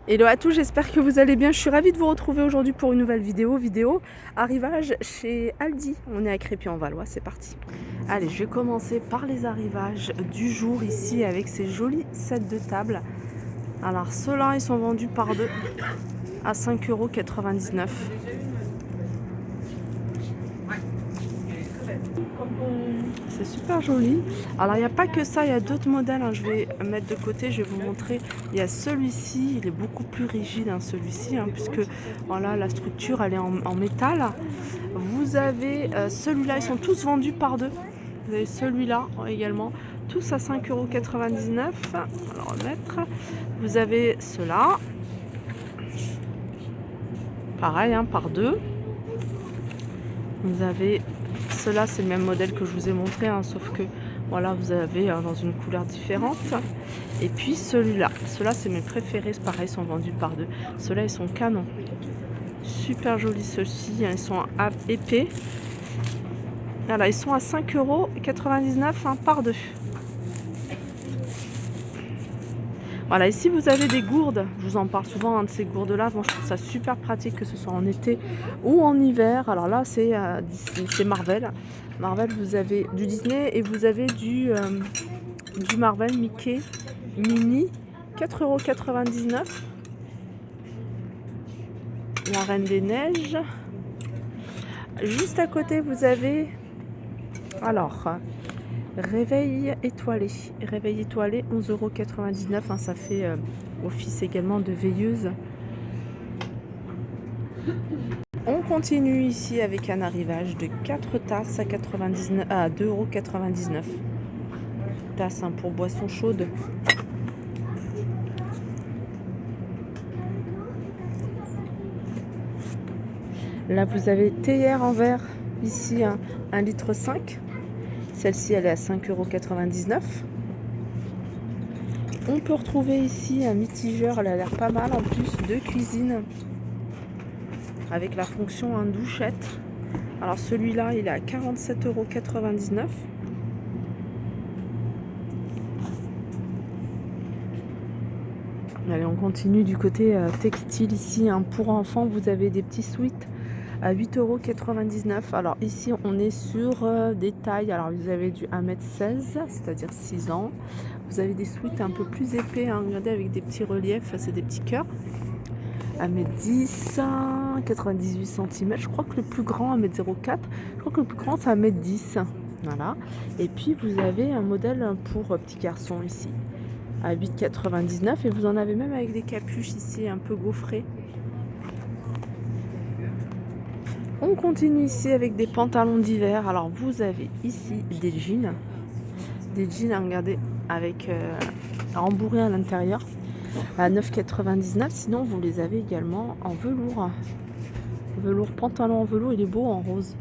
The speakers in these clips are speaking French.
Hello à tous, j'espère que vous allez bien. Je suis ravie de vous retrouver aujourd'hui pour une nouvelle vidéo arrivage chez Aldi. On est à Crépy-en-Valois, c'est parti. Allez, je vais commencer par les arrivages du jour ici avec ces jolis sets de table. Alors ceux-là, ils sont vendus par deux à 5,99 €. C'est super joli. Alors il n'y a pas que ça, il y a d'autres modèles, hein. Je vais mettre de côté, je vais vous montrer. Il y a celui-ci, il est beaucoup plus rigide, hein, celui-ci, hein, puisque voilà, la structure elle est en métal. Vous avez celui-là, ils sont tous vendus par deux. Vous avez celui-là également, tous à 5,99 €. Alors on va mettre. Vous avez ceux-là, pareil, hein, par deux. Vous avez ceux-là, c'est le même modèle que je vous ai montré, hein, sauf que voilà, vous avez dans une couleur différente. Et puis celui-là, ceux-là c'est mes préférés, c'est pareil, ils sont vendus par deux. Ceux-là ils sont canons, super jolis ceux-ci, hein, ils sont épais. Voilà, ils sont à 5,99 €, hein, par deux. Voilà, ici vous avez des gourdes, je vous en parle souvent, hein, de ces gourdes-là. Moi je trouve ça super pratique, que ce soit en été ou en hiver. Alors là c'est Marvel. Marvel, vous avez du Disney et vous avez du Marvel Mickey Mini, 4,99 €. La Reine des Neiges. Juste à côté vous avez, alors, Réveil étoilé. Réveil étoilé, 11,99 €, hein, ça fait office également de veilleuse. On continue ici avec un arrivage de 4 tasses à 2,99 €. Tasses, hein, pour boissons chaudes. Là vous avez théière en verre, ici 1,5 litre. Celle-ci elle est à 5,99 €. On peut retrouver ici un mitigeur, elle a l'air pas mal en plus, de cuisine, avec la fonction douchette. Alors celui-là il est à 47,99 €. Allez, on continue du côté textile ici, hein, pour enfants. Vous avez des petits sweats à 8,99 €. Alors ici on est sur des tailles. Alors vous avez du 1,16 m, c'est-à-dire 6 ans. Vous avez des sweats un peu plus épais, hein, regardez, avec des petits reliefs, c'est des petits cœurs. 1,10 m, 98 cm. Je crois que le plus grand 1,04 m. Je crois que le plus grand c'est 1,10 m. Voilà. Et puis vous avez un modèle pour petits garçons ici à 8,99 € et vous en avez même avec des capuches ici un peu gaufrées. On continue ici avec des pantalons d'hiver. Alors vous avez ici des jeans, regardez, avec rembourré à l'intérieur à 9,99 €. Sinon vous les avez également en velours. Pantalon en velours, il est beau en rose,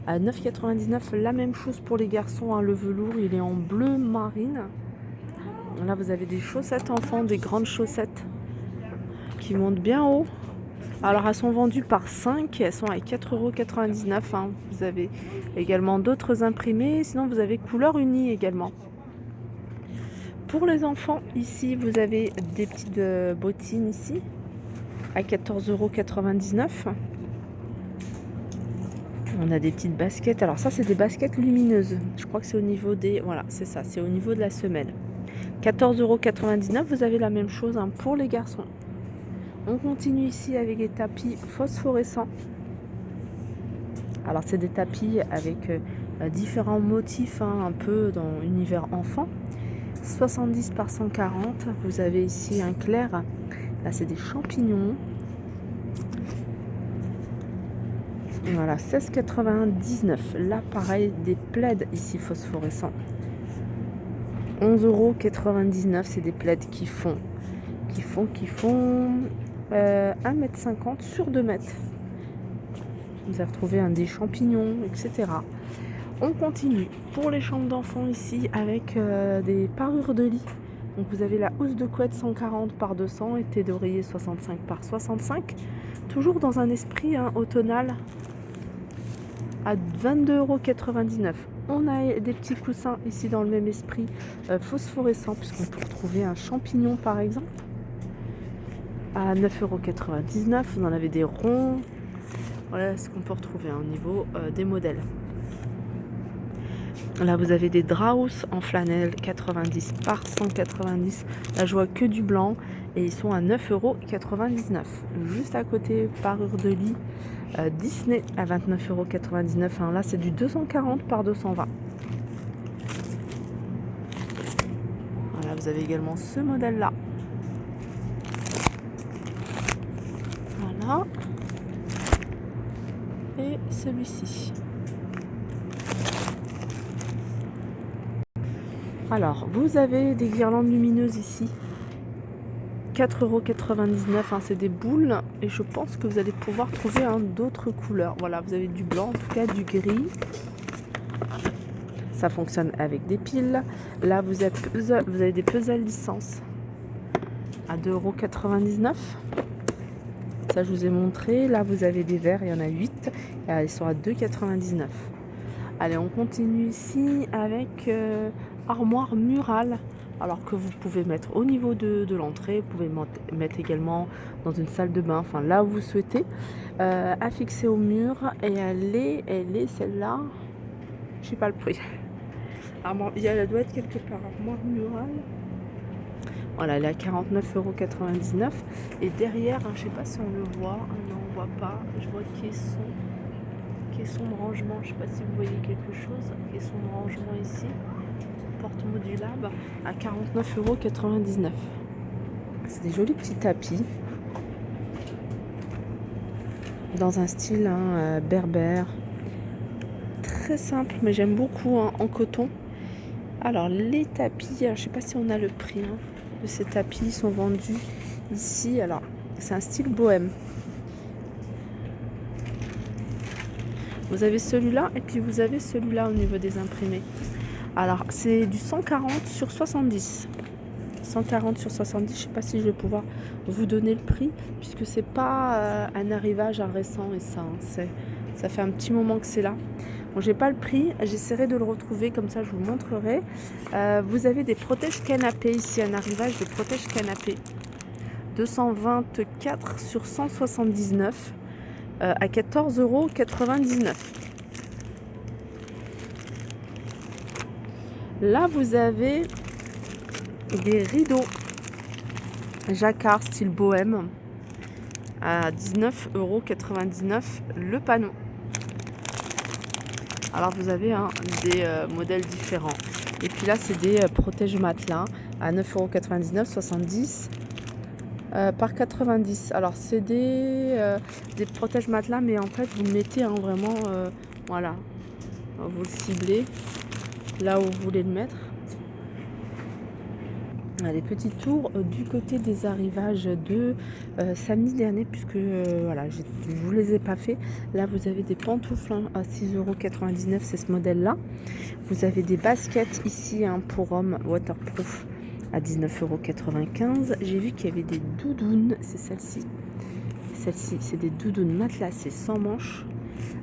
à 9,99 €. La même chose pour les garçons, hein, le velours il est en bleu marine. Là vous avez des chaussettes enfants, des grandes chaussettes qui montent bien haut. Alors elles sont vendues par 5, elles sont à 4,99 €, hein. Vous avez également d'autres imprimés, sinon vous avez couleur unie également. Pour les enfants, ici vous avez des petites bottines ici à 14,99 €. On a des petites baskets. Alors ça c'est des baskets lumineuses. Je crois que c'est au niveau des... Voilà, c'est ça, c'est au niveau de la semelle. 14,99 €. Vous avez la même chose, hein, pour les garçons. On continue ici avec des tapis phosphorescents. Alors c'est des tapis avec différents motifs, hein, un peu dans l'univers enfant. 70 par 140. Vous avez ici un clair. Là c'est des champignons. Voilà, 16,99 €. Là pareil, des plaids ici phosphorescents. 11,99 €. C'est des plaids qui font 1,50 m sur 2 mètres. Vous avez retrouvé des champignons, etc. On continue pour les chambres d'enfants ici avec des parures de lit. Donc vous avez la housse de couette 140 par 200 et thé d'oreiller 65 par 65. Toujours dans un esprit, hein, automnal, à 22,99 €. On a des petits coussins ici dans le même esprit, phosphorescent, puisqu'on peut retrouver un champignon par exemple. à 9,99 €. Vous en avez des ronds. Voilà ce qu'on peut retrouver au niveau des modèles. Là, vous avez des Draus en flanelle 90 par 190. Là, je vois que du blanc et ils sont à 9,99 €. Juste à côté, parure de lit Disney à 29,99 €. Hein, là, c'est du 240 par 220. Voilà, vous avez également ce modèle-là. Voilà. Et celui-ci. Alors, vous avez des guirlandes lumineuses ici. 4,99 €. Hein, c'est des boules. Et je pense que vous allez pouvoir trouver d'autres couleurs. Voilà, vous avez du blanc, en tout cas du gris. Ça fonctionne avec des piles. Là, vous avez des puzzles licence à 2,99 €. Ça, je vous ai montré. Là, vous avez des verres. Il y en a 8. Ils sont à 2,99 €. Allez, on continue ici avec armoire murale. Alors que vous pouvez mettre au niveau de l'entrée. Vous pouvez mettre également dans une salle de bain. Enfin, là où vous souhaitez. Affixée au mur. Et elle est celle-là. Je sais pas le prix. Elle doit être quelque part. Armoire murale. Voilà, elle est à 49,99 €. Et derrière, je ne sais pas si on le voit. Non, on ne voit pas. Je vois caisson de rangement. Je ne sais pas si vous voyez quelque chose. Caisson de rangement ici. Porte modulable à 49,99 €. C'est des jolis petits tapis. Dans un style berbère. Très simple, mais j'aime beaucoup en coton. Alors, les tapis, je ne sais pas si on a le prix de ces tapis. Ils sont vendus ici. Alors, c'est un style bohème. Vous avez celui-là et puis vous avez celui-là au niveau des imprimés. Alors, c'est du 140 sur 70. 140 sur 70, je ne sais pas si je vais pouvoir vous donner le prix, puisque c'est pas un arrivage récent et ça fait un petit moment que c'est là. Bon, j'ai pas le prix, j'essaierai de le retrouver, comme ça je vous montrerai. Vous avez des protèges canapé ici, un arrivage de protège canapé. 224 sur 179 à 14,99 €. Là, vous avez des rideaux jacquard style bohème à 19,99 € le panneau. Alors, vous avez des modèles différents. Et puis là, c'est des protège matelas à 9,99 €, 70 par 90. Alors, c'est des protège matelas, mais en fait, vous le mettez vraiment, voilà, vous le ciblez là où vous voulez le mettre. Les petits tours du côté des arrivages de samedi dernier, puisque voilà, je ne vous les ai pas fait. Là, vous avez des pantoufles à 6,99 €, c'est ce modèle-là. Vous avez des baskets ici pour hommes waterproof à 19,95 €. J'ai vu qu'il y avait des doudounes, c'est celle-ci. Celle-ci, c'est des doudounes matelassées sans manches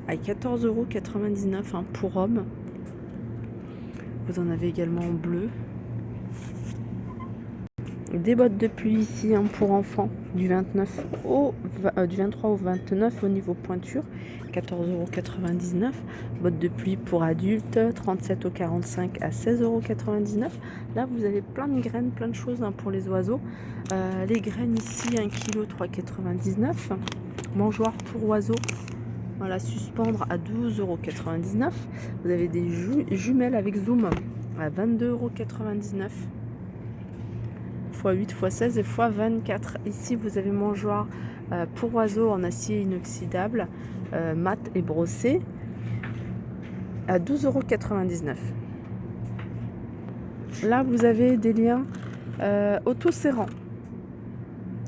à 14,99 € pour hommes. Vous en avez également en bleu. Des bottes de pluie ici pour enfants du 23 au 29 au niveau pointure, 14,99 €. Bottes de pluie pour adultes, 37 au 45 à 16,99 €. Là, vous avez plein de graines, plein de choses pour les oiseaux. Les graines ici, 1 kg, 3,99 €. Mangeoire pour oiseaux, voilà, suspendre à 12,99 €. Vous avez des jumelles avec zoom à 22,99 €. x8, x16 et x24. Ici, vous avez mangeoire pour oiseaux en acier inoxydable, mat et brossé à 12,99 €. Là, vous avez des liens auto-serrants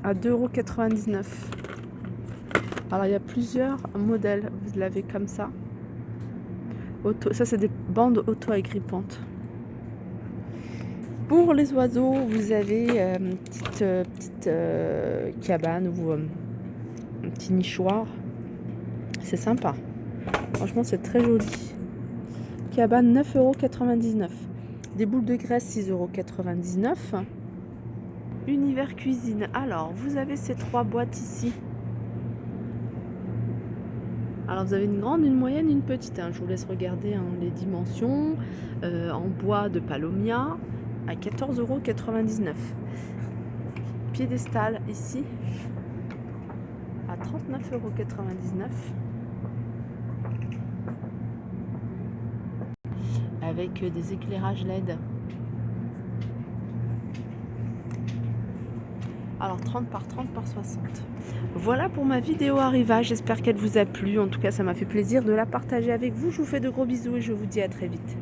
à 2,99 €. Alors, il y a plusieurs modèles. Vous l'avez comme ça. Ça, c'est des bandes auto-agrippantes. Pour les oiseaux, vous avez une petite cabane ou un petit nichoir. C'est sympa. Franchement, c'est très joli. Cabane, 9,99 €. Des boules de graisse, 6,99 €. Univers cuisine. Alors, vous avez ces 3 boîtes ici. Alors, vous avez une grande, une moyenne, une petite. Je vous laisse regarder les dimensions. En bois de Palomia à 14,99 €. Piédestal ici à 39,99 €. Avec des éclairages LED. Alors 30 par 30 par 60. Voilà pour ma vidéo arrivage, j'espère qu'elle vous a plu. En tout cas, ça m'a fait plaisir de la partager avec vous. Je vous fais de gros bisous et je vous dis à très vite.